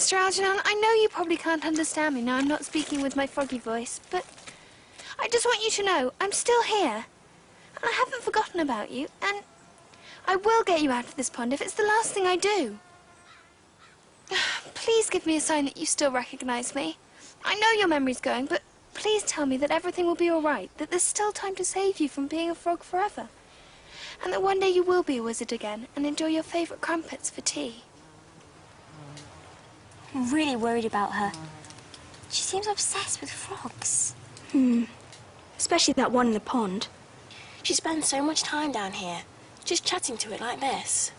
Mr. Algernon, I know you probably can't understand me now. I'm not speaking with my froggy voice, but I just want you to know I'm still here. And I haven't forgotten about you, and I will get you out of this pond if it's the last thing I do. Please give me a sign that you still recognize me. I know your memory's going, but please tell me that everything will be all right, that there's still time to save you from being a frog forever, and that one day you will be a wizard again and enjoy your favourite crumpets for tea. I'm really worried about her. She seems obsessed with frogs. Especially that one in the pond. She spends so much time down here, just chatting to it like this.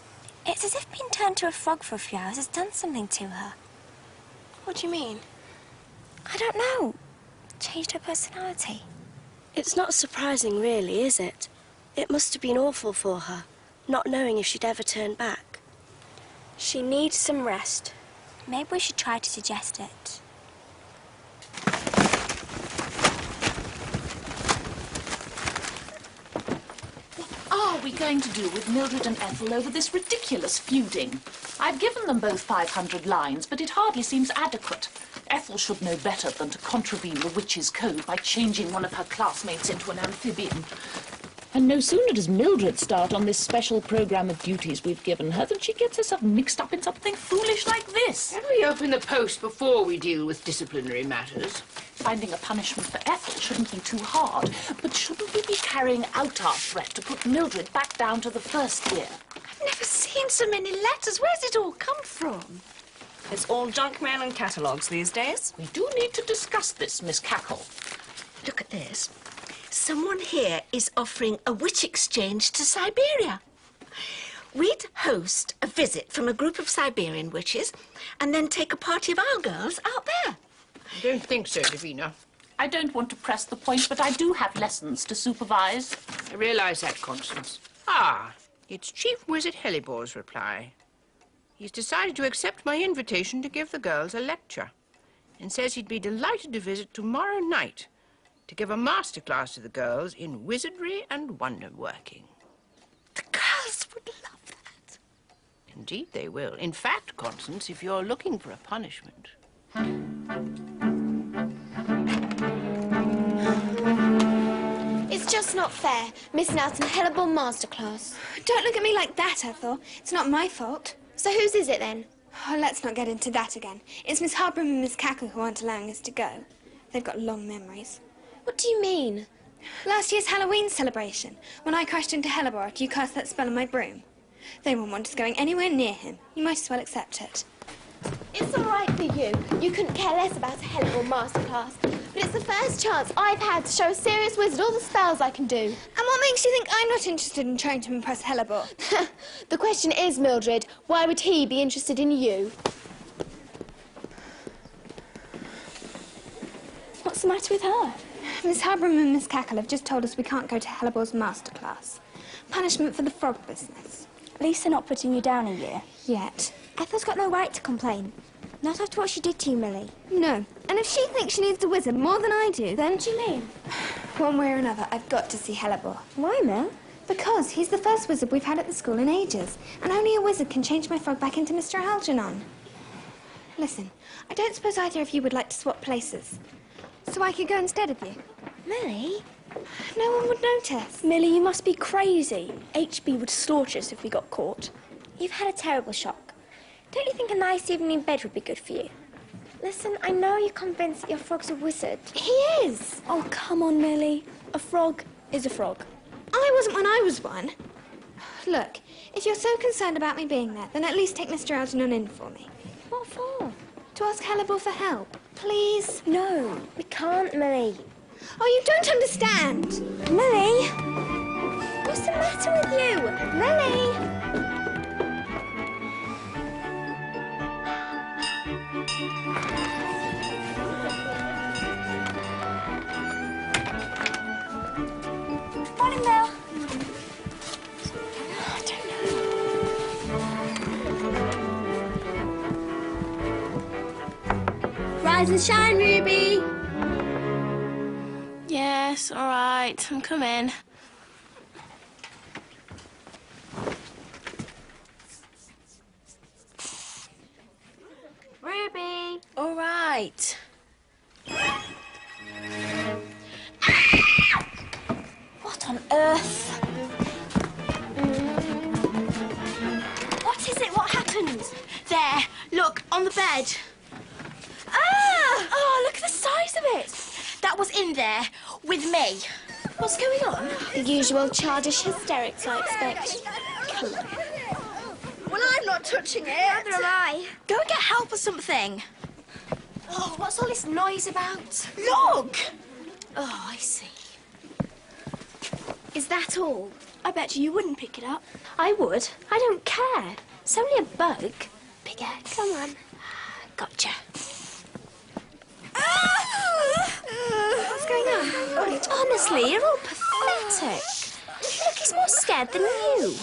It's as if being turned to a frog for a few hours has done something to her. What do you mean? I don't know. Changed her personality. It's not surprising, really, is it? It must have been awful for her, not knowing if she'd ever turn back. She needs some rest. Maybe we should try to suggest it. What are we going to do with Mildred and Ethel over this ridiculous feuding? I've given them both 500 lines, but it hardly seems adequate. Ethel should know better than to contravene the witch's code by changing one of her classmates into an amphibian. And no sooner does Mildred start on this special programme of duties we've given her than she gets herself mixed up in something foolish like this. Can we open the post before we deal with disciplinary matters? Finding a punishment for Ethel shouldn't be too hard, but shouldn't we be carrying out our threat to put Mildred back down to the first year? I've never seen so many letters. Where's it all come from? It's all junk mail and catalogues these days. We do need to discuss this, Miss Cackle. Look at this. Someone here is offering a witch exchange to Siberia. We'd host a visit from a group of Siberian witches and then take a party of our girls out there. I don't think so, Davina. I don't want to press the point, but I do have lessons to supervise. I realise that, Constance. Ah, it's Chief Wizard Hellibor's reply. He's decided to accept my invitation to give the girls a lecture and says he'd be delighted to visit tomorrow night to give a masterclass to the girls in wizardry and wonder-working. The girls would love that. Indeed they will. In fact, Constance, if you're looking for a punishment... It's just not fair, missing out on Hellebore masterclass. Don't look at me like that, Ethel. It's not my fault. So whose is it then? Oh, let's not get into that again. It's Miss Harborough and Miss Cackle who aren't allowing us to go. They've got long memories. What do you mean? Last year's Halloween celebration, when I crashed into Hellebore after you cast that spell on my broom. They won't want us going anywhere near him. You might as well accept it. It's all right for you. You couldn't care less about a Hellebore masterclass. But it's the first chance I've had to show a serious wizard all the spells I can do. And what makes you think I'm not interested in trying to impress Hellebore? The question is, Mildred, why would he be interested in you? What's the matter with her? Miss Harborough and Miss Cackle have just told us we can't go to Hellebore's masterclass. Punishment for the frog business. At least they're not putting you down a year. Yet. Ethel's got no right to complain. Not after what she did to you, Millie. No. And if she thinks she needs the wizard more than I do, then... What do you mean? One way or another, I've got to see Hellebore. Why, Mel? Because he's the first wizard we've had at the school in ages, and only a wizard can change my frog back into Mr. Algernon. Listen, I don't suppose either of you would like to swap places, so I could go instead of you. Millie? No one would notice. Millie, you must be crazy. HB would slaughter us if we got caught. You've had a terrible shock. Don't you think a nice evening in bed would be good for you? Listen, I know you're convinced that your frog's a wizard. He is. Oh, come on, Millie. A frog is a frog. I wasn't when I was one. Look, if you're so concerned about me being there, then at least take Mr. Algernon in for me. What for? To ask Hellebore for help. Please? No, we can't, Millie. Oh, you don't understand. Millie? What's the matter with you? Millie? Morning, Mel. I don't know. Rise and shine, Ruby. Yes, all right. I'm coming. Ruby! Debbie. All right. What on earth? What is it? What happened? There, look, on the bed. Ah! Oh, look at the size of it. That was in there with me. What's going on? The usual childish hysterics, I expect. Well, I'm not touching it. Neither am I. Go and get help or something. Oh, what's all this noise about? Look! Oh, I see. Is that all? I bet you wouldn't pick it up. I would. I don't care. It's only a bug. Big X. Come on. Gotcha. What's going on? Honestly, you're all pathetic. Look, he's more scared than you.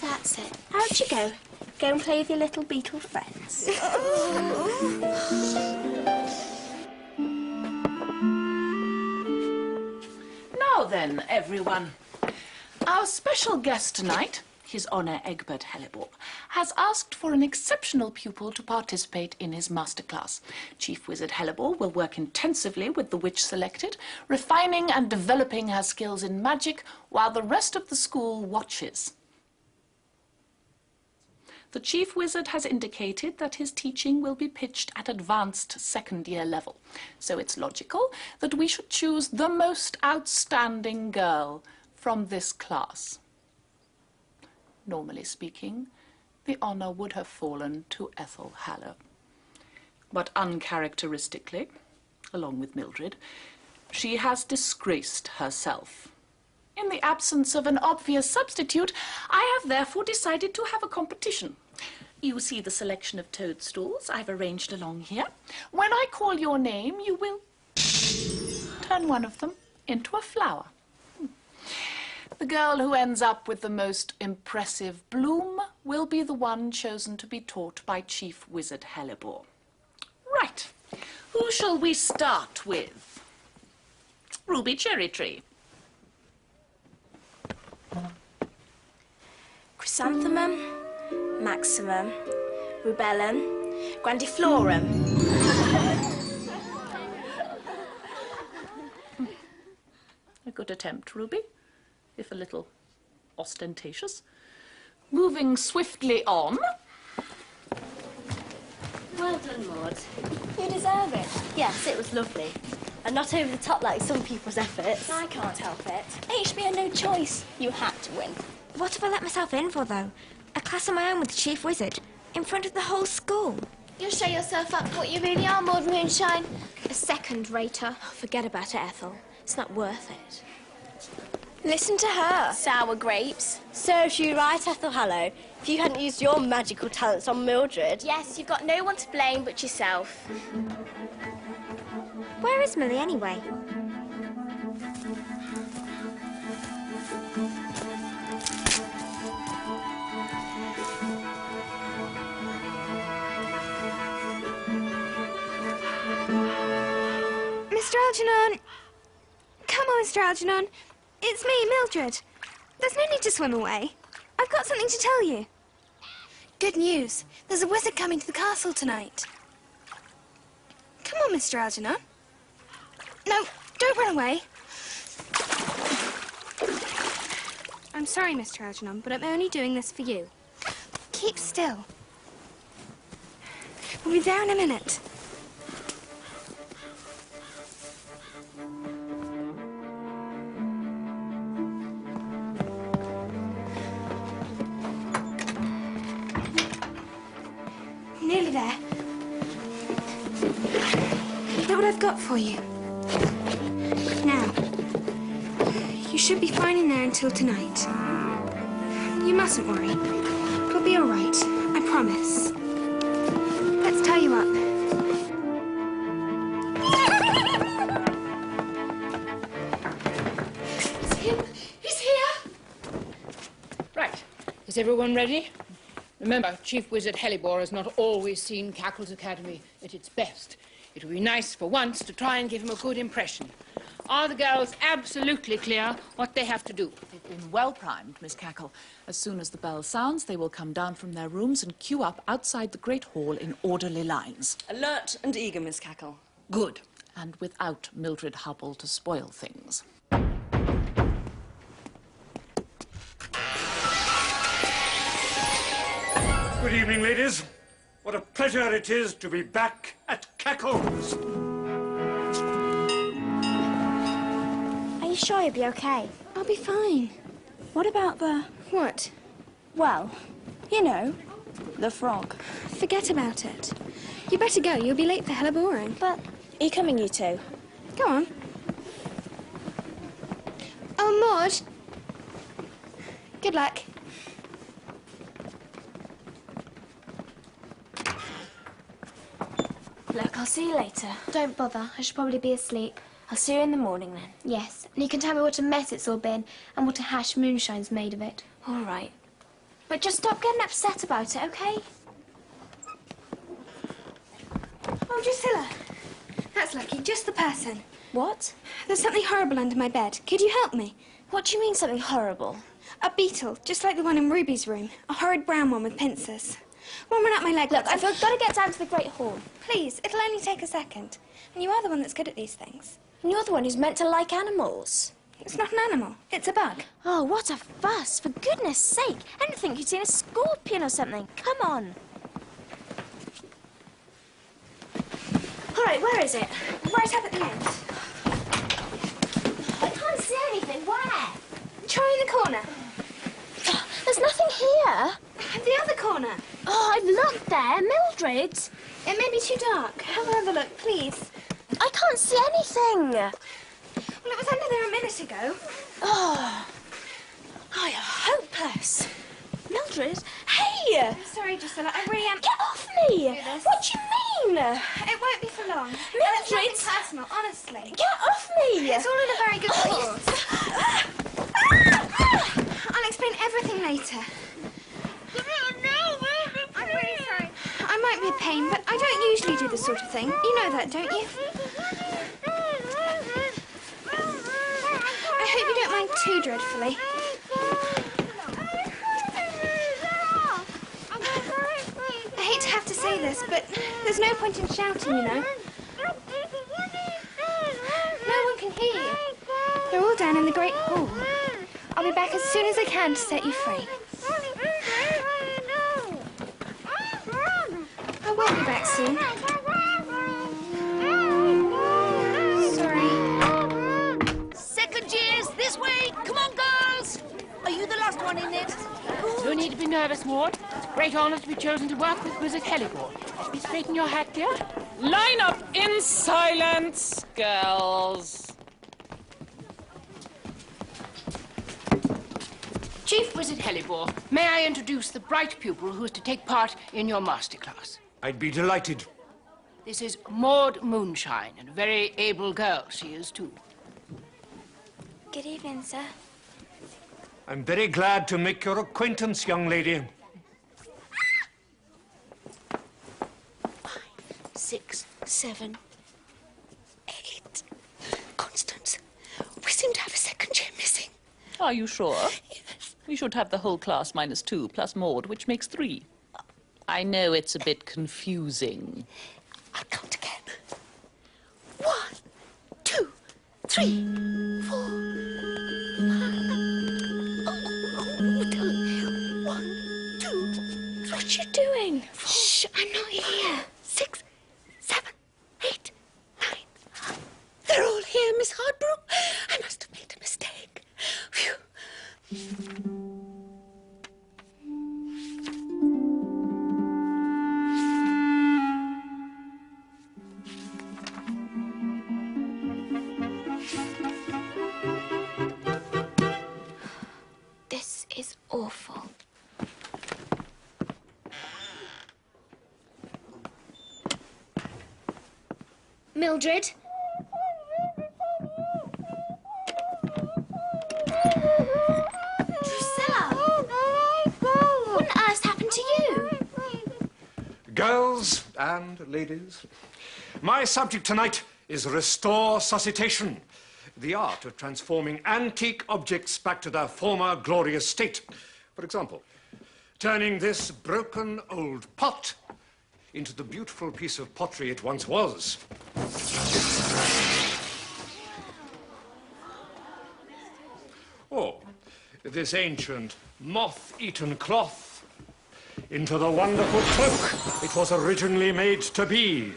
That's it. Out you go. Go and play with your little beetle friends. Now then, everyone. Our special guest tonight, His Honour Egbert Hellebore, has asked for an exceptional pupil to participate in his masterclass. Chief Wizard Hellebore will work intensively with the witch selected, refining and developing her skills in magic while the rest of the school watches. The Chief Wizard has indicated that his teaching will be pitched at advanced second-year level, so it's logical that we should choose the most outstanding girl from this class. Normally speaking, the honour would have fallen to Ethel Hallow. But uncharacteristically, along with Mildred, she has disgraced herself. In the absence of an obvious substitute, I have therefore decided to have a competition. You see the selection of toadstools I've arranged along here. When I call your name, you will turn one of them into a flower. The girl who ends up with the most impressive bloom will be the one chosen to be taught by Chief Wizard Hellebore. Right, who shall we start with? Ruby Cherry Tree. Chrysanthemum, maximum, rubellum, grandiflorum. A good attempt, Ruby, if a little ostentatious. Moving swiftly on. Well done, Maud. You deserve it. Yes, it was lovely. And not over the top like some people's efforts. I can't help it. HB had no choice. You had to win. What have I let myself in for, though? A class of my own with the Chief Wizard, in front of the whole school. You'll show yourself up for what you really are, Maud Moonshine. A second-rater. Oh, forget about it, Ethel. It's not worth it. Listen to her. Sour grapes. Serves you right, Ethel Hallow. If you hadn't used your magical talents on Mildred. Yes, you've got no one to blame but yourself. Where is Millie, anyway? Mr. Algernon! Come on, Mr. Algernon. It's me, Mildred. There's no need to swim away. I've got something to tell you. Good news. There's a wizard coming to the castle tonight. Come on, Mr. Algernon. No, don't run away. I'm sorry, Mr. Algernon, but I'm only doing this for you. Keep still. We'll be there in a minute. Nearly there. Look what I've got for you. Now, you should be fine in there until tonight. You mustn't worry. It'll be all right. I promise. Let's tie you up. It's him. He's here. Right. Is everyone ready? Remember, Chief Wizard Hellebore has not always seen Cackle's Academy at its best. It would be nice for once to try and give him a good impression. Are the girls absolutely clear what they have to do? They've been well primed, Miss Cackle. As soon as the bell sounds, they will come down from their rooms and queue up outside the Great Hall in orderly lines. Alert and eager, Miss Cackle. Good. And without Mildred Hubble to spoil things. Good evening, ladies. What a pleasure it is to be back at Cackle's. Are you sure you'll be okay? I'll be fine. What about the... What? Well, you know, the frog. Forget about it. You better go. You'll be late for hella boring. But are you coming, you two? Go on. Oh, Maud. Good luck. Look, I'll see you later. Don't bother. I should probably be asleep. I'll see you in the morning then. Yes, and you can tell me what a mess it's all been and what a hash moonshine's made of it. All right. But just stop getting upset about it, OK? Oh, Drusilla. That's lucky. Just the person. What? There's something horrible under my bed. Could you help me? What do you mean, something horrible? A beetle, just like the one in Ruby's room. A horrid brown one with pincers. One ran up my leg. Look, I've got to get down to the Great Hall. Please, it'll only take a second. And you are the one that's good at these things. And you're the one who's meant to like animals. It's not an animal. It's a bug. Oh, what a fuss. For goodness sake. I didn't think you'd seen a scorpion or something. Come on. All right, where is it? Right up at the end. I can't see anything. Where? Try in the corner. There's nothing here. The other corner. Oh, I've looked there. Mildred. It may be too dark. Have another look, please. I can't see anything. Well, it was under there a minute ago. Oh, you're hopeless. Mildred, hey! I'm sorry, Drusilla. I really am... Get off me! What do you mean? It won't be for long. It's Mildred! nothing personal, honestly. Get off me! It's all in a very good cause. I'll explain everything later. I'm really sorry. I might be a pain, but I don't usually do this sort of thing. You know that, don't you? I hope you don't mind too dreadfully. I hate to have to say this, but there's no point in shouting, you know. No one can hear you. They're all down in the Great Hall. I'll be back as soon as I can to set you free. I will be back soon. Sorry. Second years, this way. Come on, girls. Are you the last one in it? No need to be nervous, Maud. Great honour to be chosen to work with Wizard Hellebore. Let me straighten your hat, dear. Line up in silence, girls. Chief Wizard Hellebore, may I introduce the bright pupil who is to take part in your masterclass? I'd be delighted. This is Maud Moonshine, and a very able girl she is, too. Good evening, sir. I'm very glad to make your acquaintance, young lady. 5, 6, 7, 8. Constance, we seem to have a second chair missing. Are you sure? Yes. We should have the whole class minus 2 plus Maud, which makes 3. I know it's a bit confusing. I'll count again. 1, 2, 3, 4, 5. Oh, darling. 1, 2, 3. What you doing? Shh, I'm not here. 6, 7, 8, 9. They're all here, Miss Hardbrook. I must have made a mistake. Phew. This is awful. Mildred? Drusilla! What on earth happened to you? Girls and ladies, my subject tonight is restore suscitation. the art of transforming antique objects back to their former glorious state. For example, turning this broken old pot into the beautiful piece of pottery it once was. Or this ancient, moth-eaten cloth into the wonderful cloak it was originally made to be.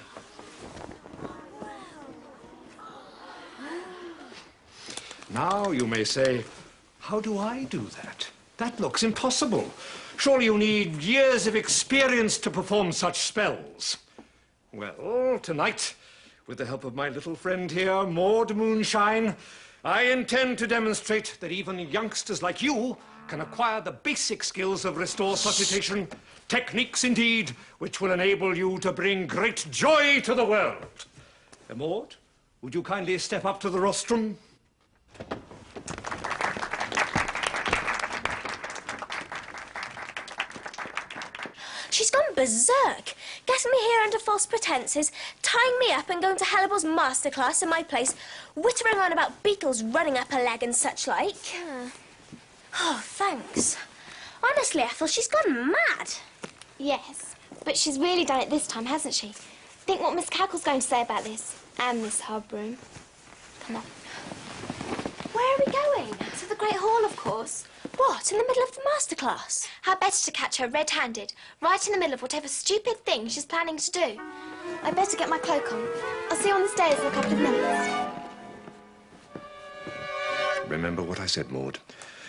Now you may say, how do I do that? That looks impossible. Surely you need years of experience to perform such spells. Well, tonight, with the help of my little friend here, Maud Moonshine, I intend to demonstrate that even youngsters like you can acquire the basic skills of restore suscitation, techniques indeed, which will enable you to bring great joy to the world. Maud, would you kindly step up to the rostrum? She's gone berserk, getting me here under false pretences, tying me up and going to Hellibal's masterclass in my place, whittering on about beetles running up her leg and such like. Oh, thanks. Honestly, Ethel, she's gone mad. Yes, but she's really done it this time, hasn't she? Think what Miss Cackle's going to say about this. And Miss Harbroom. Come on. Where are we going? To the Great Hall, of course. What, in the middle of the masterclass? How better to catch her red-handed, right in the middle of whatever stupid thing she's planning to do. I'd better get my cloak on. I'll see you on the stairs in a couple of minutes. Remember what I said, Maud.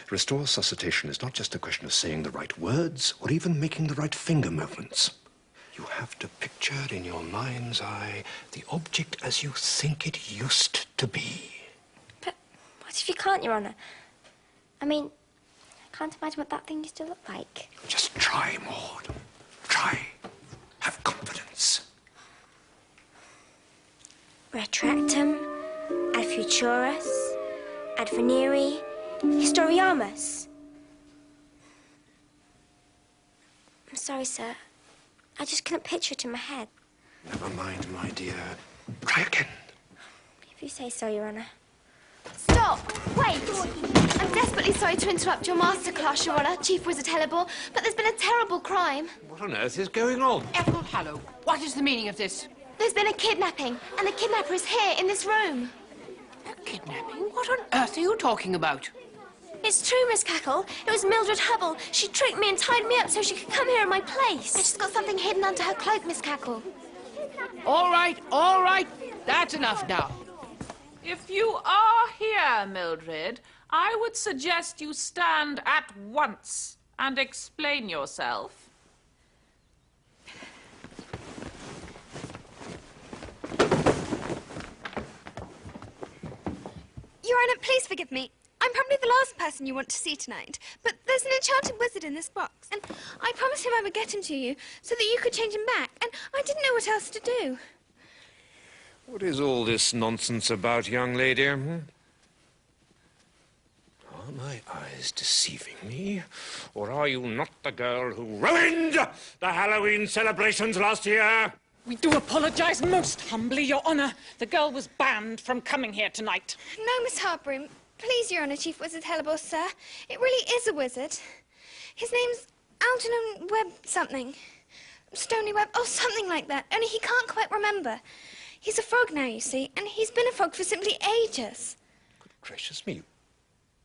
Restore suscitation is not just a question of saying the right words or even making the right finger movements. You have to picture in your mind's eye the object as you think it used to be. But what if you can't, Your Honour? I mean, I can't imagine what that thing used to look like. Just try, Maud. Try. Have confidence. Retractum, ad futurus, ad veneri, historiamus. I'm sorry, sir. I just couldn't picture it in my head. Never mind, my dear. Try again. If you say so, Your Honour. Stop! Wait! I'm desperately sorry to interrupt your masterclass, Your Honour, Chief Wizard Hellebore, but there's been a terrible crime. What on earth is going on? Ethel Hallow, what is the meaning of this? There's been a kidnapping, and the kidnapper is here, in this room. A kidnapping? What on earth are you talking about? It's true, Miss Cackle. It was Mildred Hubble. She tricked me and tied me up so she could come here in my place. And she's got something hidden under her cloak, Miss Cackle. All right. That's enough now. If you are here, Mildred, I would suggest you stand at once and explain yourself. Your Honour, please forgive me. I'm probably the last person you want to see tonight, but there's an enchanted wizard in this box, and I promised him I would get him to you so that you could change him back, and I didn't know what else to do. What is all this nonsense about, young lady? Are my eyes deceiving me? Or are you not the girl who ruined the Halloween celebrations last year? We do apologise most humbly, Your Honour. The girl was banned from coming here tonight. No, Miss Harbroom. Please, Your Honour, Chief Wizard Hellebore, sir. It really is a wizard. His name's Algernon Webb something. Stony Webb, oh, something like that. Only he can't quite remember. He's a frog now, you see, and he's been a frog for simply ages. Good gracious me.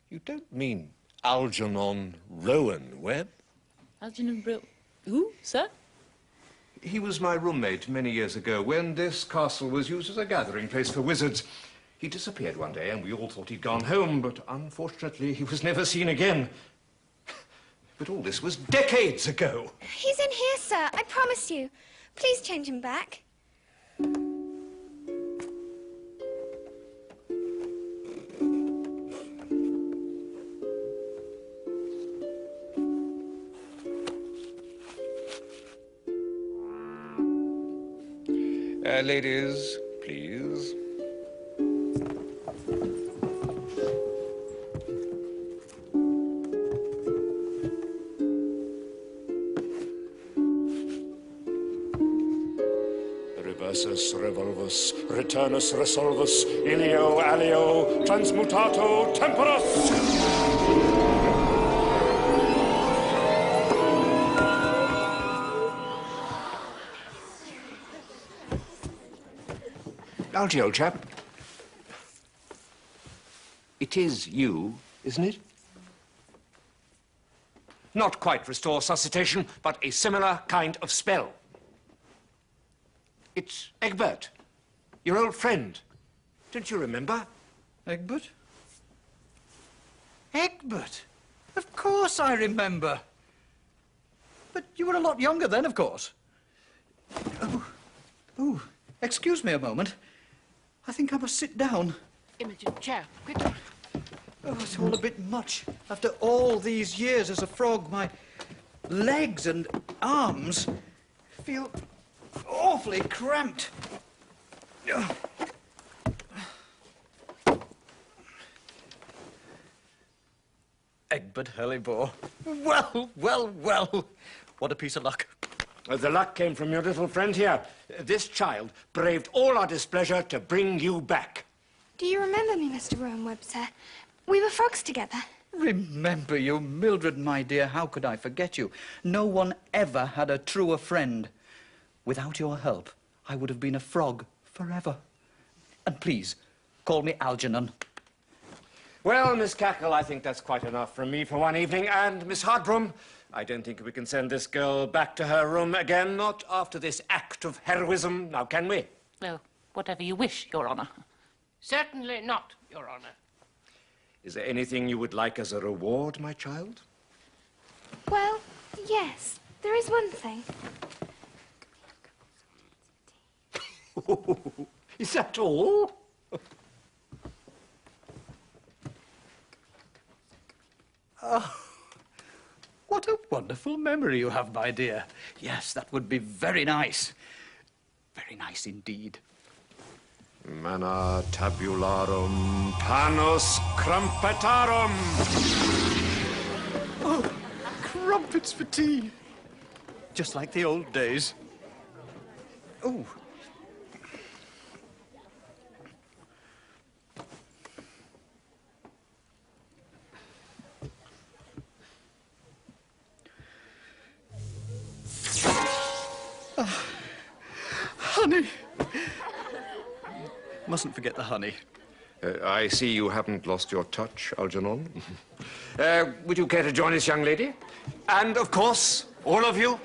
You don't mean Algernon Rowan Webb? Algernon who, sir? He was my roommate many years ago when this castle was used as a gathering place for wizards. He disappeared one day and we all thought he'd gone home, but unfortunately he was never seen again. But all this was decades ago. He's in here, sir. I promise you. Please change him back. Ladies, please. Genesis revolvus, returnus resolvus, ilio alio, transmutato temporis. Algy, old chap. It is you, isn't it? Not quite restore suscitation, but a similar kind of spell. It's Egbert, your old friend. Don't you remember? Egbert? Egbert? Of course I remember. But you were a lot younger then, of course. Oh, excuse me a moment. I think I must sit down. Imogen, chair, quick. Oh, it's all a bit much. After all these years as a frog, my legs and arms feel awfully cramped. Egbert Hellebore. Well, well, well. What a piece of luck. The luck came from your little friend here. This child braved all our displeasure to bring you back. Do you remember me, Mr. Rowan Webster? We were frogs together. Remember you, Mildred, my dear. How could I forget you? No one ever had a truer friend. Without your help, I would have been a frog forever. And please, call me Algernon. Well, Miss Cackle, I think that's quite enough from me for one evening. And Miss Hardbroom, I don't think we can send this girl back to her room again, not after this act of heroism, now can we? Oh, whatever you wish, Your Honour. Certainly not, Your Honour. Is there anything you would like as a reward, my child? Well, yes, there is one thing. Is that all? Oh, what a wonderful memory you have, my dear. Yes, that would be very nice. Very nice indeed. Manna tabularum panos crumpetarum. Oh, crumpets for tea. Just like the old days. Oh. Honey. Mustn't forget the honey. I see you haven't lost your touch, Algernon. Would you care to join us, young lady? And, of course, all of you?